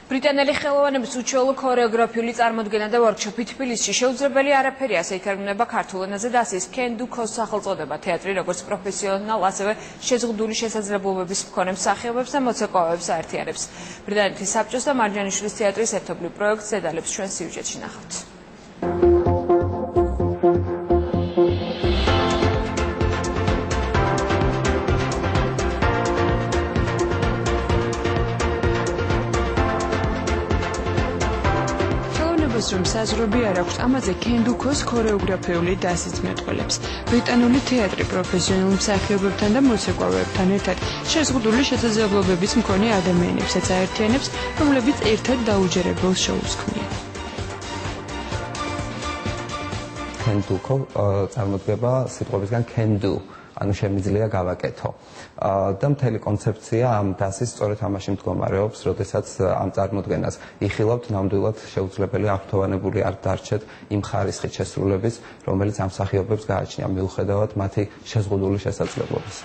ბრიტანელი ხელოვანების უჩვეულო ქორეოგრაფიული წარმოდგენა და ვორქშოპი თბილისში შეუძლებელი არაფერი ასე ითარგმნება ქართულ ენაზე და ასის Can Do Co-ს სახელწოდება თეატრი როგორც პროფესიონალ, ასევე შეზღუდული შესაძლებლობების მქონე მსახიობებს და მოცეკვავეებს აერთიანებს. ბრიტანეთის საბჭოს და მარჯანიშვილის თეატრის ერთობლივ პროექტს დედალებს ჩვენ სიუჟეტში ნახავთ. რომ საზღვრები არ აქვს, ამაზე Can Do Co-ს ქორეოგრაფიული დასით მეტყველებს. ბრიტანული თეატრი პროფესიონალ მსახიობებთან და მოცეკვავეებთან ერთად შეზღუდული შესაძლებლობების მქონე ადამიანებსაც აერთიანებს, რომლებიც ერთად დაუჯერებელ შოუს ქმნიან. Can Do Co წარმოდგება სიტყვებისგან Can Do, ანუ შემიძლია გავაკეთო. და მთელი კონცეფცია ამ დასის სწორედ ამაში მდგომარეობს, როდესაც ამ წარმოდგენას იხილავთ, ნამდვილად შეუძლებელი აღფრთოვანებული არ დარჩეთ იმ ხარისხით შესრულების, რომელიც ამ მსახიობებს გააჩნია მიუხედავად მათი შეზღუდული შესაძლებლობისა.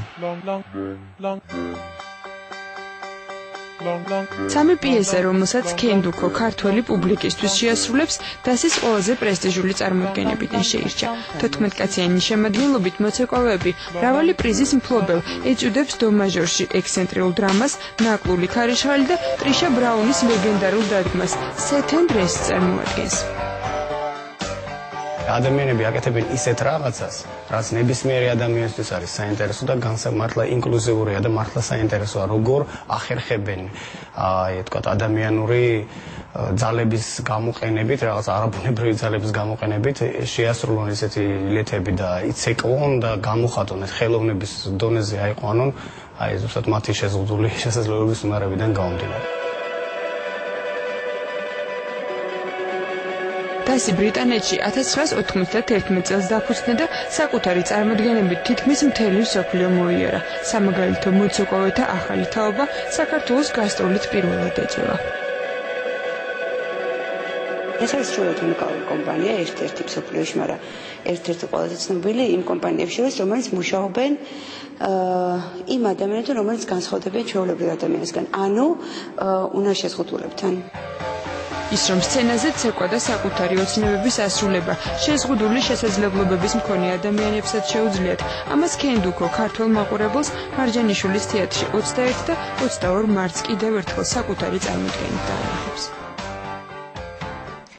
სამი პიესა, რომელსაც Can Do Co ქართველი პუბლიკისთვის შეასრულებს, დასის ყველაზე პრესტიჟული წარმოდგენებიდან შეირჩა. 14 კაციანი შემადგენლობით მოცეკვავეები მრავალი პრიზის მფლობელ ეჭვდებს დო მაჟორში ექსცენტრიულ დრამას, ნაკლული ქარიშხალი და ტრიშა ბრაუნის ლეგენდარულ დადგმას Set and Rest წარმოადგენს. ადამიანები აკეთებენ ისეთ რაღაცას, რაც ნებისმიერი ადამიანისთვის არის საინტერესო და განსამართლა ინკლუზიურია და მართლა საინტერესოა, როგორ ახერხებენ თქვათ ადამიანური ძალების გამოყენებით, რაღაც არაბუნებრივი ძალების გამოყენებით შეასრულონ ესეთი ლეთები და იცეკვონ და გამოხატონ ეს ხელოვნების დონეზე აიყვანონ, ზუსტად მათი შეზღუდული შესაძლებლობების უნარებიდან გამომდინარე. დასი ბრიტანეთში 1991 წელს დაფუძნდა და საკუთარი წარმოდგენებით თითქმის მთელი მსოფლიო მოიარა. სამაგალითო მოცეკვავეთა ახალი თაობა საქართველოს გასტროლით პირველად ეწევა. ეს არის სრულიად უნიკალური კომპანია, ერთ-ერთი მსოფლიოში, მაგრამ ერთ-ერთი ყველაზე ცნობილი იმ კომპანიებს შორის, რომელიც მუშაობენ იმ ადამიანებთან, რომელიც განსხვავდებიან ჩვეულებრივ ადამიანისგან, ანუ უნარშეზღუდულებთან. ის რომ სცენაზე ცეკვა და საკუთარი ოცნებების ასრულება შეზღუდული შესაძლებლობების მქონე ადამიანებსაც შეუძლიათ, ამას Can Do Co ქართველ მაყურებელს მარჯანიშვილის თეატრში 21 და 22 მარტს კიდევ ერთხელ საკუთარი წარმოდგენით დაანახებს.